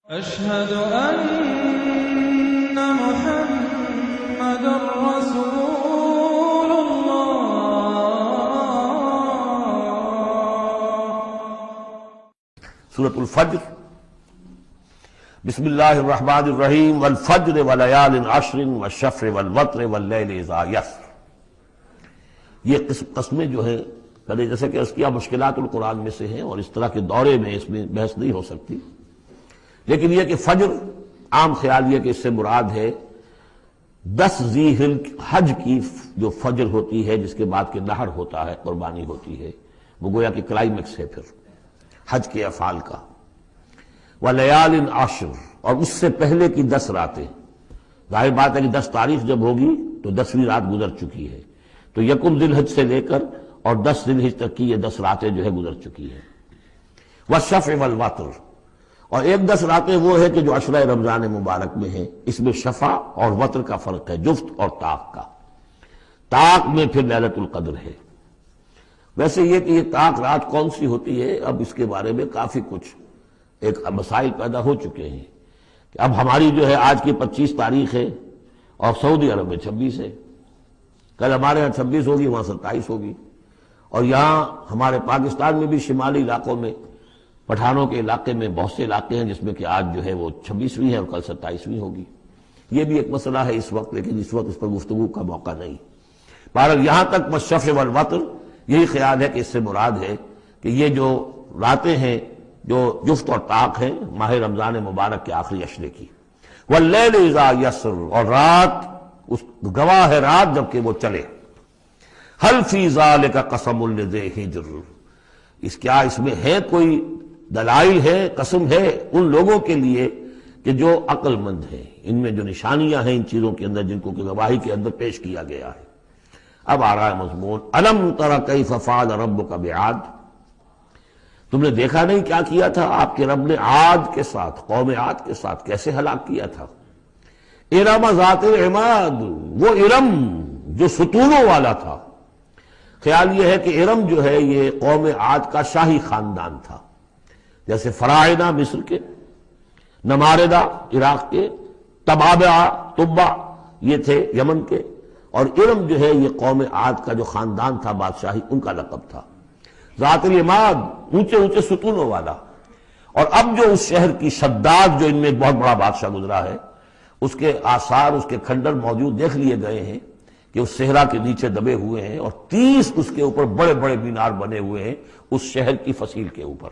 أشهد أن محمد رسول الله۔ سورة الفجر۔ بسم اللہ الرحمن الرحیم۔ والفجر وليال عشر والشفع والوتر واللیل اذا یسر۔ یہ قسمیں جو ہیں کہتے جیسے کہ اس کی مشکلات القرآن میں سے ہیں اور اس طرح کے دورے میں اس میں بحث نہیں ہو سکتی، لیکن یہ کہ فجر عام خیال یہ کہ اس سے مراد ہے 10 ذی الحج کی جو فجر ہوتی ہے جس کے بعد کہ نہر ہوتا ہے، قربانی ہوتی ہے، وہ گویا کہ کلائمیکس ہے پھر حج کے افعال کا۔ ولیال عشر، اور اس سے پہلے کی 10 راتیں۔ ظاہر بات ہے کہ 10 تاریخ جب ہوگی تو 10ویں رات گزر چکی ہے، تو یکم ذی الحج سے لے کر اور 10 ذی الحج تک کی یہ 10 راتیں جو ہے گزر چکی ہیں۔ والشفع والوتر، اور ایک 10 راتیں وہ ہے کہ جو عشرہ رمضان مبارک میں ہیں، اس میں شفع اور وتر کا فرق ہے، جفت اور طاق کا۔ طاق میں پھر لیلۃ القدر ہے۔ ویسے یہ کہ یہ طاق رات کون سی ہوتی ہے، اب اس کے بارے میں کافی کچھ ایک مسائل پیدا ہو چکے ہیں کہ اب ہماری جو ہے آج کی 25 تاریخ ہے اور سعودی عرب میں 26 ہے، کل ہمارے ہاں 26 ہوگی، وہاں 27 ہوگی، اور یہاں ہمارے پاکستان میں بھی شمالی علاقوں میں پٹھانوں کے علاقے میں بہت سے علاقے ہیں جس میں کہ آج جو ہے وہ 26ویں ہے اور کل 27ویں ہوگی۔ یہ بھی ایک مسئلہ ہے اس وقت، لیکن اس وقت اس پر گفتگو کا موقع نہیں۔ بہرحال یہاں تک والشفع والوتر، یہی خیال ہے کہ اس سے مراد ہے کہ یہ جو راتیں ہیں جو جفت اور طاق ہیں ماہ رمضان مبارک کے آخری عشرے کی۔ واللیل اذا یسر، اور رات اس گواہ ہے رات جب کہ وہ چلے۔ هل فی ذلک قسم لذی حجر، اس میں ہے کوئی دلائل ہے، قسم ہے ان لوگوں کے لیے کہ جو عقل مند ہیں، ان میں جو نشانیاں ہیں ان چیزوں کے اندر جن کو کہ گواہی کے اندر پیش کیا گیا ہے۔ اب آ رہا ہے مضمون، الم تر کیف فعل ربک بعاد، تم نے دیکھا نہیں کیا کیا تھا آپ کے رب نے عاد کے ساتھ، قوم عاد کے ساتھ کیسے ہلاک کیا تھا۔ ارم ذات العماد، وہ ارم جو ستونوں والا تھا۔ خیال یہ ہے کہ ارم جو ہے یہ قوم عاد کا شاہی خاندان تھا، جیسے فراعنہ مصر کے، نماردہ عراق کے، تبع یہ تھے یمن کے، اور ارم جو ہے یہ قوم عاد کا جو خاندان تھا بادشاہی، ان کا لقب تھا۔ ذات العماد، اونچے اونچے ستونوں والا۔ اور اب جو اس شہر کی شداد جو ان میں بہت بڑا بادشاہ گزرا ہے، اس کے آثار، اس کے کھنڈر موجود دیکھ لیے گئے ہیں کہ اس صحرا کے نیچے دبے ہوئے ہیں، اور 30 اس کے اوپر بڑے بڑے مینار بنے ہوئے ہیں اس شہر کی فصیل کے اوپر۔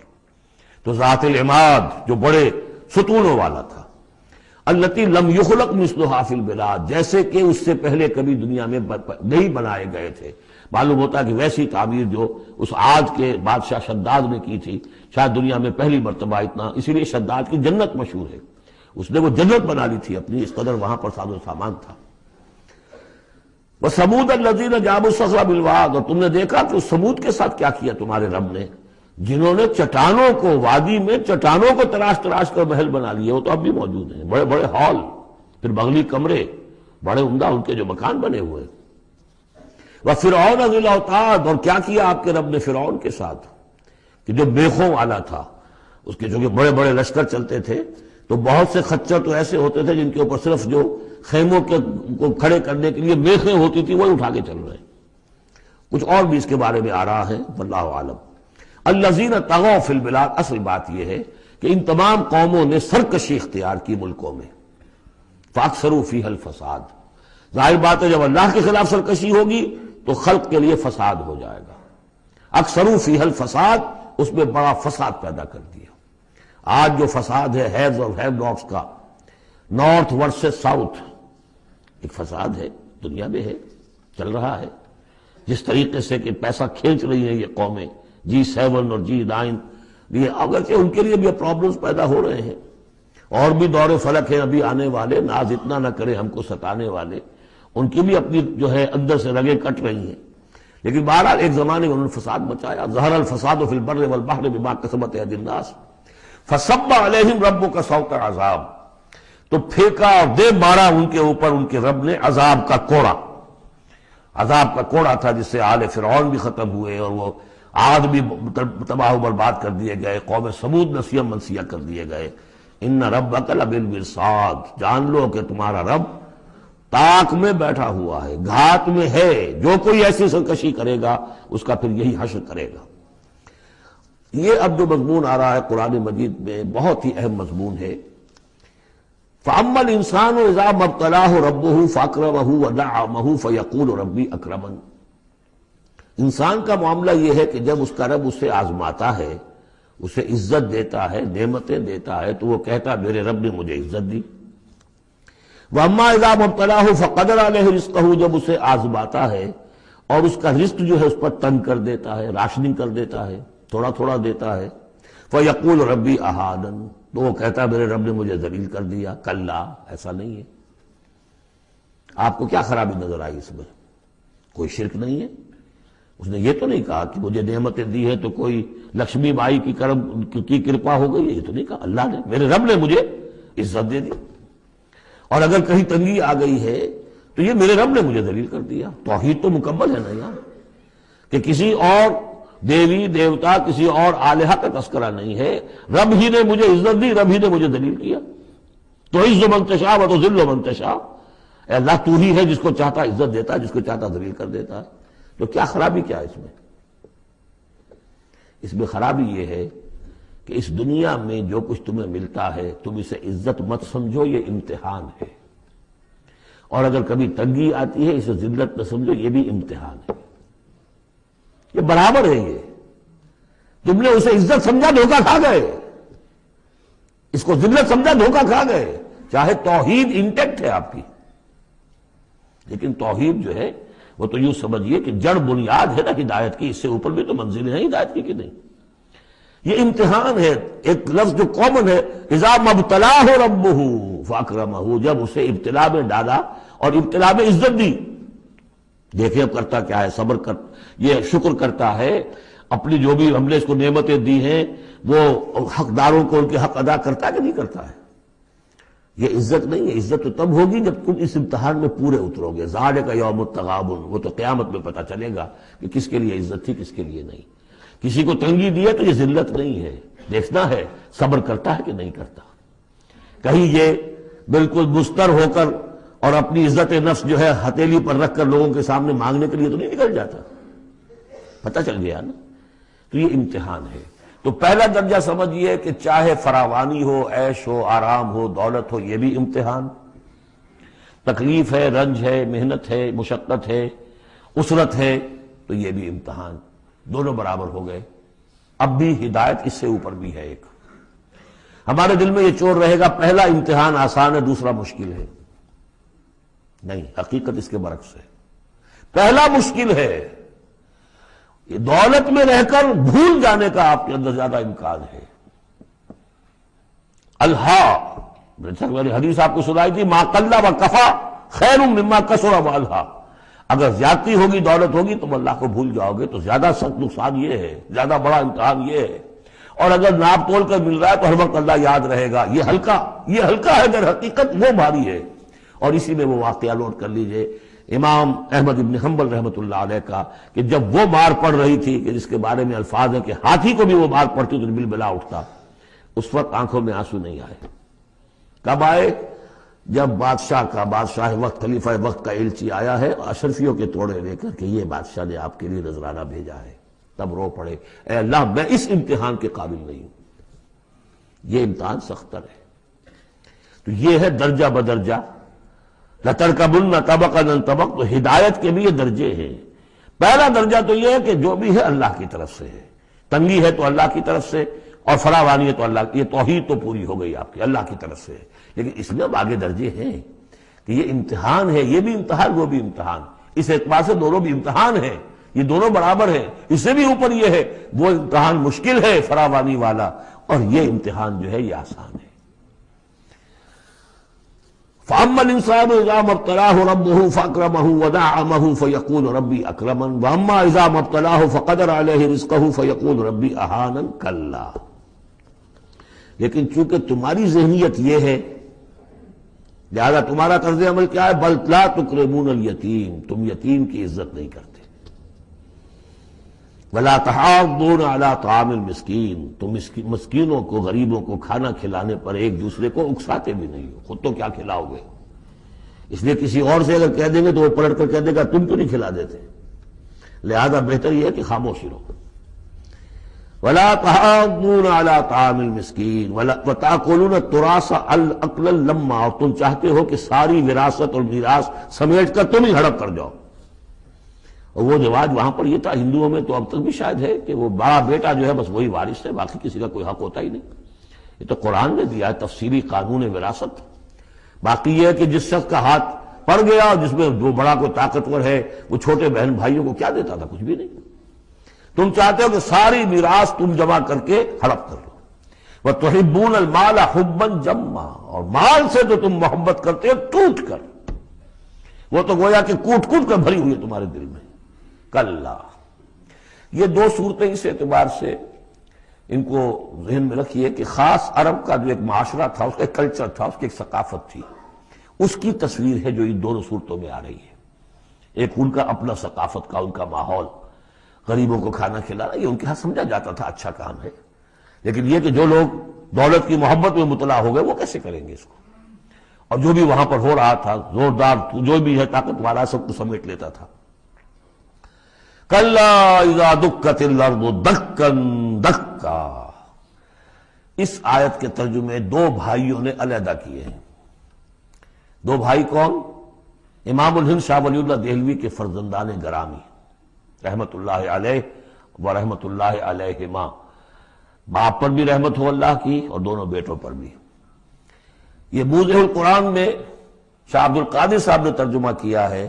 تو ذات العماد جو بڑے ستونوں والا تھا، التی لم یخلق مثلھا فی البلاد، جیسے کہ اس سے پہلے کبھی دنیا میں نہیں بنائے گئے تھے۔ معلوم ہوتا ہے کہ ویسی تعمیر جو اس عاد کے بادشاہ شداد نے کی تھی، شاید دنیا میں پہلی مرتبہ اتنا، اسی لیے شداد کی جنت مشہور ہے، اس نے وہ جنت بنا لی تھی اپنی، اس قدر وہاں پر ساز و سامان تھا۔ وَثَمُودَ الَّذِينَ جَابُوا الصَّخْرَ بِالْوَادِ، اور تم نے دیکھا کہ اس ثمود کے ساتھ کیا کیا تمہارے رب نے، جنہوں نے چٹانوں کو، وادی میں چٹانوں کو تراش تراش کر محل بنا لیے، وہ تو اب بھی موجود ہیں، بڑے بڑے ہال، پھر بغلی کمرے، بڑے عمدہ ان کے جو مکان بنے ہوئے۔ وَفِرْعَوْنَ ذِي الْأَوْتَادِ، اور کیا کیا آپ کے رب نے فرعون کے ساتھ کہ جو میخوں والا تھا، اس کے جو کہ بڑے بڑے لشکر چلتے تھے، تو بہت سے خچر تو ایسے ہوتے تھے جن کے اوپر صرف جو خیموں کے کو کھڑے کرنے کے لیے میخیں ہوتی تھی وہی اٹھا کے چل رہے ہیں۔ کچھ اور بھی اس کے بارے میں آ رہا ہے، واللہ عالم۔ الذین طغوا فی البلاد، اصل بات یہ ہے کہ ان تمام قوموں نے سرکشی اختیار کی ملکوں میں، فاکثروا فیہا الفساد، ظاہر بات ہے جب اللہ کے خلاف سرکشی ہوگی تو خلق کے لیے فساد ہو جائے گا۔ اکثروا فیہا الفساد، اس میں بڑا فساد پیدا کر دیا۔ آج جو فساد ہے ہیوز اور ہیو ناٹس کا، نارتھ ورسز ساؤتھ، ایک فساد ہے، دنیا میں ہے، چل رہا ہے۔ جس طریقے سے کہ پیسہ کھینچ رہی ہیں یہ قومیں، G7 اور G9، یہ اگرچہ ان کے لیے بھی پرابلمز پیدا ہو رہے ہیں، اور بھی دور فلک ہیں ابھی آنے والے، ناز اتنا نہ کرے ہم کو ستانے والے، ان کی بھی اپنی جو ہے اندر سے رگیں کٹ رہی ہیں، لیکن بہرحال ایک زمانے میں انہوں نے فساد مچایا۔ ظہر الفساد فی البر والبحر بما کسبت ایدی الناس فصب علیہم ربک صوت عذاب، تو پھینکا اور دے مارا ان کے اوپر ان کے رب نے عذاب کا کوڑا۔ عذاب کا کوڑا تھا جس سے آل فرعون بھی ختم ہوئے، اور وہ عاد بھی تباہ و برباد کر دیے گئے، قوم سمود نسیہ منسیہ کر دیے گئے، ان ربک لبالمرصاد، جان لو کہ تمہارا رب تاک میں بیٹھا ہوا ہے، گھات میں ہے، جو کوئی ایسی سرکشی کرے گا اس کا پھر یہی حشر کرے گا۔ یہ اب جو مضمون آ رہا ہے قرآن مجید میں بہت ہی اہم مضمون ہے۔ فَأَمَّا الْإِنسَانُ إِذَا مَا ابْتَلَاهُ رَبُّهُ فَأَكْرَمَهُ وَنَعَّمَهُ فَيَقُولُ رَبِّي أَكْرَمَنِ۔ انسان کا معاملہ یہ ہے کہ جب اس کا رب اسے آزماتا ہے، اسے عزت دیتا ہے، نعمتیں دیتا ہے، تو وہ کہتا ہے میرے رب نے مجھے عزت دی۔ وَأَمَّا إِذَا مَا ابْتَلَاهُ فَقَدَرَ عَلَيْهِ رِزْقَهُ، جب اسے آزماتا ہے اور اس کا رزق جو ہے اس پر تنگ کر دیتا ہے، راشننگ کر دیتا ہے، تھوڑا تھوڑا دیتا ہے، فَيَقُولُ رَبِّي أَهَانَنِ، تو وہ کہتا ہے میرے رب نے مجھے ذلیل کر دیا۔ کلا، ایسا نہیں ہے۔ آپ کو کیا خرابی نظر آئی اس میں؟ کوئی شرک نہیں ہے۔ اس نے یہ تو نہیں کہا کہ مجھے نعمتیں دی ہے تو کوئی لکشمی بائی کی کرپا ہو گئی، یہ تو نہیں کہا۔ اللہ نے، میرے رب نے مجھے عزت دے دی، اور اگر کہیں تنگی آ گئی ہے تو یہ میرے رب نے مجھے ذلیل کر دیا۔ توحید تو مکمل ہے نا یار، کہ کسی اور دیوی دیوتا، کسی اور الہہ کا تذکرہ نہیں ہے، رب ہی نے مجھے عزت دی، رب ہی نے مجھے ذلیل کیا۔ تو عز من تشاء و تذل من تشاء، اے اللہ تو ہی ہے جس کو چاہتا عزت دیتا ہے، جس کو چاہتا ذلیل کر دیتا ہے۔ تو کیا خرابی کیا ہے اس میں؟ اس میں خرابی یہ ہے کہ اس دنیا میں جو کچھ تمہیں ملتا ہے تم اسے عزت مت سمجھو، یہ امتحان ہے، اور اگر کبھی تنگی آتی ہے اسے ذلت نہ سمجھو، یہ بھی امتحان ہے۔ یہ برابر ہے، یہ تم نے اسے عزت سمجھا دھوکہ کھا گئے، اس کو ذلت سمجھا دھوکہ کھا گئے۔ چاہے توحید انٹیکٹ ہے آپ کی، لیکن توحید جو ہے وہ تو یوں سمجھیے کہ جڑ بنیاد ہے نا ہدایت کی، اس سے اوپر بھی تو منزلیں ہیں ہدایت کی کہ نہیں۔ یہ امتحان ہے۔ ایک لفظ جو کامن ہے، اذا ما ابتلاہ ربہ فاکرمہ، جب اسے ابتلا میں ڈالا اور ابتلا میں عزت دی۔ دیکھیں اب کرتا کیا ہے، صبر کر، یہ شکر کرتا ہے، اپنی جو بھی ہم نے اس کو نعمتیں دی ہیں وہ حقداروں کو ان کے حق ادا کرتا ہے کہ نہیں کرتا ہے۔ یہ عزت نہیں ہے، عزت تو تب ہوگی جب تم اس امتحان میں پورے اترو گے۔ ذالک یوم التغابن، وہ تو قیامت میں پتہ چلے گا کہ کس کے لیے عزت تھی، کس کے لیے نہیں۔ کسی کو تنگی دی ہے تو یہ ذلت نہیں ہے، دیکھنا ہے صبر کرتا ہے کہ نہیں کرتا۔ کہیں یہ بالکل مستر ہو کر اور اپنی عزت نفس جو ہے ہتھیلی پر رکھ کر لوگوں کے سامنے مانگنے کے لیے تو نہیں نکل جاتا، پتہ چل گیا نا۔ تو یہ امتحان ہے۔ تو پہلا درجہ سمجھیے کہ چاہے فراوانی ہو، عیش ہو، آرام ہو، دولت ہو، یہ بھی امتحان، تکلیف ہے، رنج ہے، محنت ہے، مشقت ہے، اسرت ہے، تو یہ بھی امتحان، دونوں برابر ہو گئے۔ اب بھی ہدایت اس سے اوپر بھی ہے ایک۔ ہمارے دل میں یہ چور رہے گا پہلا امتحان آسان ہے دوسرا مشکل ہے، نہیں، حقیقت اس کے برعکس ہے۔ پہلا مشکل ہے، یہ دولت میں رہ کر بھول جانے کا آپ کے اندر زیادہ امکان ہے۔ میں حدیث آپ کو سنائی تھی، ما قل و کفا خیر مما کثر و الہا، اگر زیادتی ہوگی، دولت ہوگی، تم اللہ کو بھول جاؤ گے تو زیادہ سخت نقصان یہ ہے، زیادہ بڑا امتحان یہ ہے۔ اور اگر ناپ تول کر مل رہا ہے تو ہر وقت اللہ یاد رہے گا، یہ ہلکا ہے، در حقیقت وہ بھاری ہے۔ اور اسی میں وہ واقعہ نوٹ کر لیجئے امام احمد ابن حنبل رحمۃ اللہ علیہ کا، کہ جب وہ مار پڑ رہی تھی کہ جس کے بارے میں الفاظ ہے کہ ہاتھی کو بھی وہ مار پڑتی تو بلبلا اٹھتا، اس وقت آنکھوں میں آنسو نہیں آئے۔ کب آئے؟ جب بادشاہ وقت، خلیفہ وقت کا ایلچی آیا ہے اشرفیوں کے توڑے لے کر کہ یہ بادشاہ نے آپ کے لیے نذرانہ بھیجا ہے، تب رو پڑے، اے اللہ میں اس امتحان کے قابل نہیں ہوں، یہ امتحان سختر ہے۔ تو یہ ہے درجہ بدرجہ، لَتَرْكَبُنَّ طَبَقًا عَنْ طَبَقٍ، تو ہدایت کے بھی یہ درجے ہیں۔ پہلا درجہ تو یہ ہے کہ جو بھی ہے اللہ کی طرف سے ہے، تنگی ہے تو اللہ کی طرف سے، اور فراوانی ہے تو اللہ کی، یہ توحید تو پوری ہو گئی آپ کی، اللہ کی طرف سے۔ لیکن اس میں اب آگے درجے ہیں کہ یہ امتحان ہے، یہ بھی امتحان، وہ بھی امتحان، اس اعتبار سے دونوں بھی امتحان ہیں، یہ دونوں برابر ہیں۔ اس سے بھی اوپر یہ ہے، وہ امتحان مشکل ہے فراوانی والا، اور یہ امتحان جو ہے یہ آسان ہے۔ فَأَمَّا الْإِنسَانُ إِذَا مَا ابْتَلَاهُ رَبُّهُ فَأَكْرَمَهُ وَنَعَّمَهُ فَيَقُولُ رَبِّي أَكْرَمَنِ وَأَمَّا إِذَا مَا ابْتَلَاهُ فَقَدَرَ عَلَيْهِ رِزْقَهُ فَيَقُولُ رَبِّي أَهَانَنِ كَلَّا۔ لیکن چونکہ تمہاری ذہنیت یہ ہے، لہذا تمہارا طرز عمل کیا ہے؟ بَلْ لَا تُكْرِمُونَ الْيَتِيمَ، تم یتیم کی عزت نہیں کرتے۔ وَلَا تَحَاضُّونَ عَلَىٰ طَعَامِ الْمِسْكِينِ، تم مسکینوں کو، غریبوں کو کھانا کھلانے پر ایک دوسرے کو اکساتے بھی نہیں ہو، خود تو کیا کھلاؤ گے؟ اس لیے کسی اور سے اگر کہہ دیں گے تو وہ پلٹ کر کہہ دے گا تم کیوں نہیں کھلا دیتے، لہذا بہتر یہ ہے کہ خاموش رہو۔ وَلَا تَحَاضُّونَ عَلَىٰ طَعَامِ الْمِسْكِينِ وَتَأْكُلُونَ التُّرَاثَ أَكْلًا لَمًّا، اور تم چاہتے ہو کہ ساری وراثت اور میراث سمیٹ کر تم ہی ہڑپ کر جاؤ۔ اور وہ رواج وہاں پر یہ تھا، ہندوؤں میں تو اب تک بھی شاید ہے، کہ وہ بڑا بیٹا جو ہے بس وہی وارث ہے، باقی کسی کا کوئی حق ہوتا ہی نہیں۔ یہ تو قرآن نے دیا ہے تفصیلی قانون وراثت۔ باقی یہ ہے کہ جس شخص کا ہاتھ پڑ گیا اور جس میں جو بڑا کوئی طاقتور ہے وہ چھوٹے بہن بھائیوں کو کیا دیتا تھا؟ کچھ بھی نہیں۔ تم چاہتے ہو کہ ساری میراث تم جمع کر کے ہڑپ کر لو۔ وَتُحِبُّونَ الْمَالَ حُبًّا جَمًّا، اور مال سے تو تم محبت کرتے ہو ٹوٹ کر، وہ تو گویا کہ کوٹ کوٹ کر بھری ہوئی ہے تمہارے دل میں۔ کلا، یہ دو صورتیں اس اعتبار سے ان کو ذہن میں رکھیے کہ خاص عرب کا جو ایک معاشرہ تھا، اس کا ایک کلچر تھا، اس کی ایک ثقافت تھی، اس کی تصویر ہے جو ان دونوں صورتوں میں آ رہی ہے۔ ایک ان کا اپنا ثقافت کا، ان کا ماحول، غریبوں کو کھانا کھلانا، یہ ان کے ہاں سمجھا جاتا تھا اچھا کام ہے، لیکن یہ کہ جو لوگ دولت کی محبت میں مبتلا ہو گئے وہ کیسے کریں گے اس کو؟ اور جو بھی وہاں پر ہو رہا تھا، زوردار جو بھی ہے طاقت والا، سب کو سمیٹ لیتا تھا۔ کلا اذا دکت الارض دکا دکا، اس آیت کے ترجمے دو بھائیوں نے علیحدہ کیے ہیں۔ دو بھائی کون؟ امام الہند شاہ ولی اللہ دہلوی کے فرزندان گرامی رحمت اللہ علیہ و رحمت اللہ علیہما، باپ پر بھی رحمت ہو اللہ کی اور دونوں بیٹوں پر بھی۔ یہ موضع القرآن میں شاہ عبد القادر صاحب نے ترجمہ کیا ہے،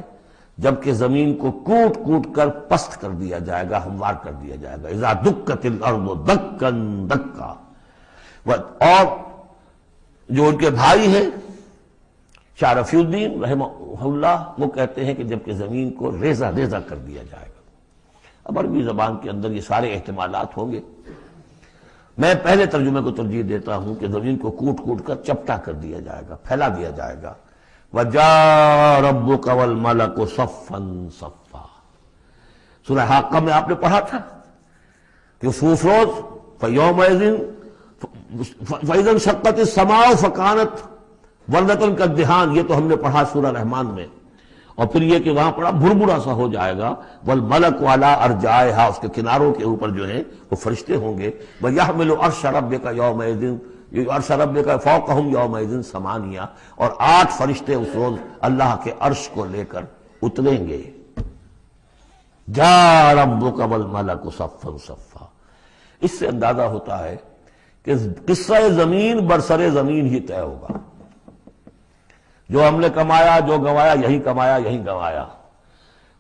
جبکہ زمین کو کوٹ کوٹ کر پست کر دیا جائے گا، ہموار کر دیا جائے گا، اذا دکت الارض دکا دکا۔ اور جو ان کے بھائی ہیں شاہ رفیع الدین رحمہ اللہ، وہ کہتے ہیں کہ جبکہ زمین کو ریزہ ریزہ کر دیا جائے گا۔ اب عربی زبان کے اندر یہ سارے احتمالات ہوں گے، میں پہلے ترجمے کو ترجیح دیتا ہوں کہ زمین کو کوٹ کوٹ کر چپٹا کر دیا جائے گا، پھیلا دیا جائے گا۔ وَجَاءَ رَبُّكَ وَالْمَلَكُ صَفًّا صَفًّا، سورہ حاقہ میں آپ نے پڑھا تھا کہ اس روز فَيَوْمَئِذٍ فَإِذَا انشَقَّتِ السَّمَاءُ فَكَانَتْ وَرْدَةً كَالدِّهَانِ، یہ تو ہم نے پڑھا سورہ رحمان میں، اور پھر یہ کہ وہاں پڑھا بھربھرا سا ہو جائے گا، وَالْمَلَكُ عَلَىٰ أَرْجَائِهَا، اس کے کناروں کے اوپر جو ہیں وہ فرشتے ہوں گے، وَيَحْمِلُ عَرْشَ رَبِّكَ يَوْمَئِذٍ عرش ربک فوقہم یومئذ ثمانیہ، اور 8 فرشتے اس روز اللہ کے عرش کو لے کر اتریں گے۔ جاء ربک والملک صفا صفا، اس سے اندازہ ہوتا ہے کہ قصہ زمین برسر زمین ہی طے ہوگا۔ جو ہم نے کمایا، جو گنوایا، یہی کمایا یہی گنوایا،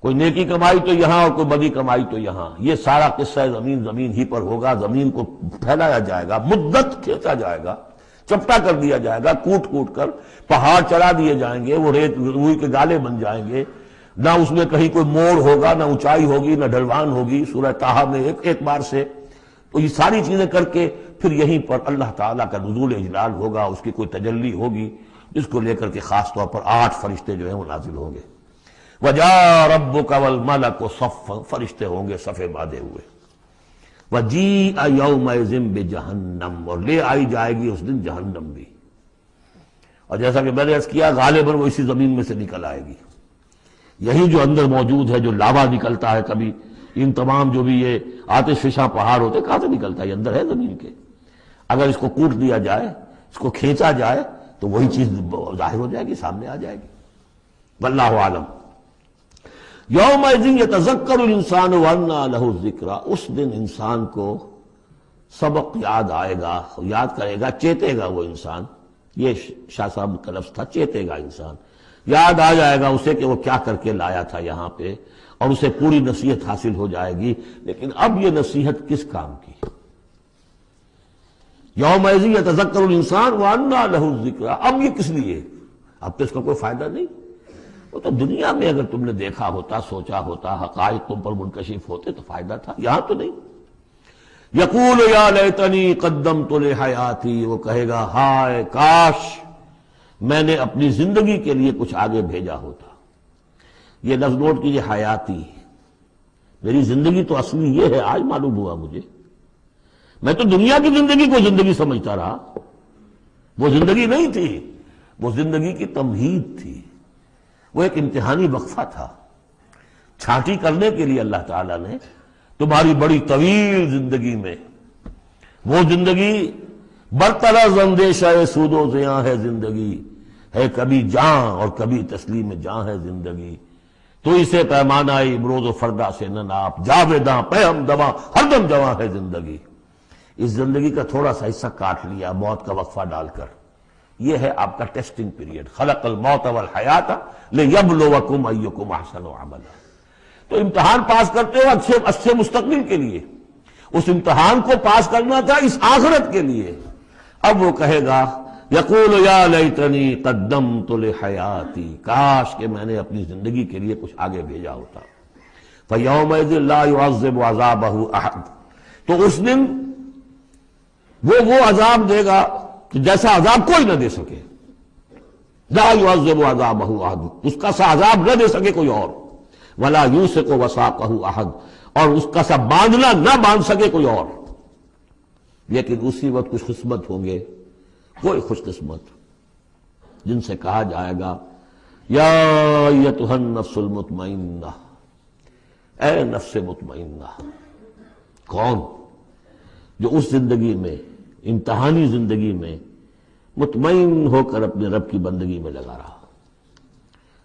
کوئی نیکی کمائی تو یہاں اور کوئی بدی کمائی تو یہاں، یہ سارا قصہ زمین زمین ہی پر ہوگا۔ زمین کو پھیلایا جائے گا، مدت کھینچا جائے گا، چپٹا کر دیا جائے گا، کوٹ کوٹ کر پہاڑ چڑھا دیے جائیں گے، وہ ریت روئی کے گالے بن جائیں گے، نہ اس میں کہیں کوئی موڑ ہوگا، نہ اونچائی ہوگی، نہ ڈھلوان ہوگی۔ سورہ طٰہٰ میں ایک بار سے تو یہ ساری چیزیں کر کے پھر یہیں پر اللہ تعالیٰ کا نزول اجلال ہوگا، اس کی کوئی تجلی ہوگی جس کو لے کر کے خاص طور پر 8 فرشتے جو ہیں وہ نازل ہوں گے۔ وَجَاءَ رَبُّكَ وَالْمَلَكُ صَفًّا، فرشتے ہوں گے صفے باندھے ہوئے۔ وَجِيءَ يَوْمَئِذٍ بِجَهَنَّمَ، اور لے آئی جائے گی اس دن جہنم بھی، اور جیسا کہ میں نے عرض کیا غالباً وہ اسی زمین میں سے نکل آئے گی۔ یہی جو اندر موجود ہے، جو لاوا نکلتا ہے کبھی، ان تمام جو بھی یہ آتش فشاں پہاڑ ہوتے کہاں سے نکلتا ہے؟ یہ اندر ہے زمین کے، اگر اس کو کوٹ دیا جائے، اس کو کھینچا جائے تو وہی چیز ظاہر ہو جائے گی، سامنے آ جائے گی۔ واللہ عالم۔ یومئذ یتذکر الانسان وانى له الذکریٰ، اس دن انسان کو سبق یاد آئے گا، یاد کرے گا، چیتے گا وہ انسان۔ یہ شاہ صاحب کا لفظ تھا، چیتے گا انسان، یاد آ جائے گا اسے کہ وہ کیا کر کے لایا تھا یہاں پہ، اور اسے پوری نصیحت حاصل ہو جائے گی۔ لیکن اب یہ نصیحت کس کام کی؟ یومئذ یتذکر الانسان وانى له الذکریٰ، اب یہ کس لیے؟ اب تو اس کا کوئی فائدہ نہیں۔ وہ تو دنیا میں اگر تم نے دیکھا ہوتا، سوچا ہوتا، حقائق تم پر منکشف ہوتے تو فائدہ تھا، یہاں تو نہیں۔ یقول یا لیتنی قدمت لحیاتی، وہ کہے گا ہائے کاش میں نے اپنی زندگی کے لیے کچھ آگے بھیجا ہوتا۔ یہ لفظ نوٹ کیجیے، حیاتی، میری زندگی تو اصلی یہ ہے، آج معلوم ہوا مجھے. میں تو دنیا کی زندگی کو زندگی سمجھتا رہا، وہ زندگی نہیں تھی، وہ زندگی کی تمہید تھی، وہ ایک امتحانی وقفہ تھا. چھانٹی کرنے کے لیے اللہ تعالیٰ نے تمہاری بڑی طویل زندگی میں، وہ زندگی برطرز اندیشہ سود و زیاں ہے زندگی، ہے کبھی جاں اور کبھی تسلیم جاں ہے زندگی. تو اسے پیمانہ امروز و فردا سے نہ ناپ، جاویداں پہ ہم دواں ہر دم جواں ہے زندگی. اس زندگی کا تھوڑا سا حصہ کاٹ لیا موت کا وقفہ ڈال کر. یہ ہے آپ کا ٹیسٹنگ پیریڈ. خلق الموت والحیات لیبلوکم ایکم احسن عملا. تو امتحان پاس کرتے ہو اچھے مستقبل کے لیے، اس امتحان کو پاس کرنا تھا اس آخرت کے لیے. اب وہ کہے گا یقول یا لیتنی قدمت لحیاتی، کاش کہ میں نے اپنی زندگی کے لیے کچھ آگے بھیجا ہوتا. فیومئذ لا یعذب عذابہ احد، تو اس دن وہ عذاب دے گا کہ جیسا عذاب کوئی نہ دے سکے. لا یعذب عذابہ احد، اس کا سا عذاب نہ دے سکے کوئی اور. ولا یوثق وثاقہ احد، اور اس کا سا باندھنا نہ باندھ سکے کوئی اور. لیکن اسی وقت خوش قسمت ہوں گے، کوئی خوش قسمت جن سے کہا جائے گا یا ایتھا النفس المطمئنہ، اے نفس مطمئنہ. کون؟ جو اس زندگی میں، امتحانی زندگی میں مطمئن ہو کر اپنے رب کی بندگی میں لگا رہا،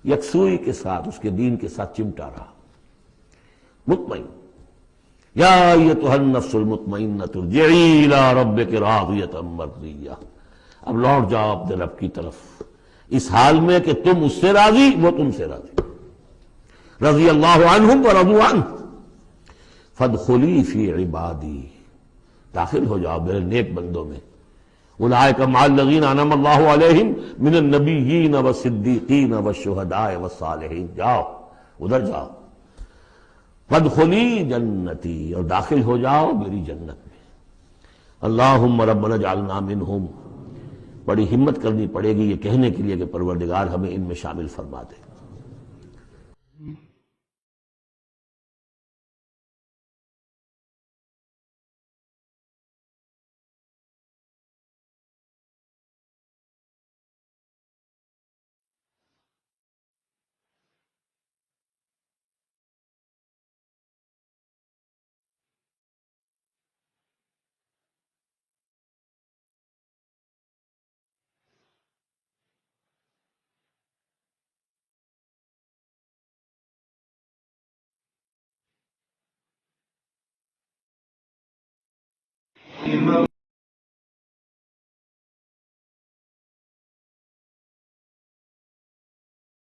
یکسوئی کے ساتھ اس کے دین کے ساتھ چمٹا رہا. مطمئن. یا ایتھا النفس المطمئنہ ارجعی الی ربک راضیۃ مرضیہ، اب لوٹ جاؤ اپنے رب کی طرف اس حال میں کہ تم اس سے راضی، وہ تم سے راضی. رضی اللہ عنہم ورضوا عنہ فادخلی فی عبادی، داخل ہو جاؤ میرے نیک بندوں میں. اولئک مع الذین انعم اللہ علیہم من النبیین والصدیقین والشہداء والصالحین. جاؤ ادھر جاؤ. فادخلی جنتی، اور داخل ہو جاؤ میری جنت میں. اللہم ربنا اجعلنا منہم. بڑی ہمت کرنی پڑے گی یہ کہنے کے لیے کہ پروردگار ہمیں ان میں شامل فرما دے.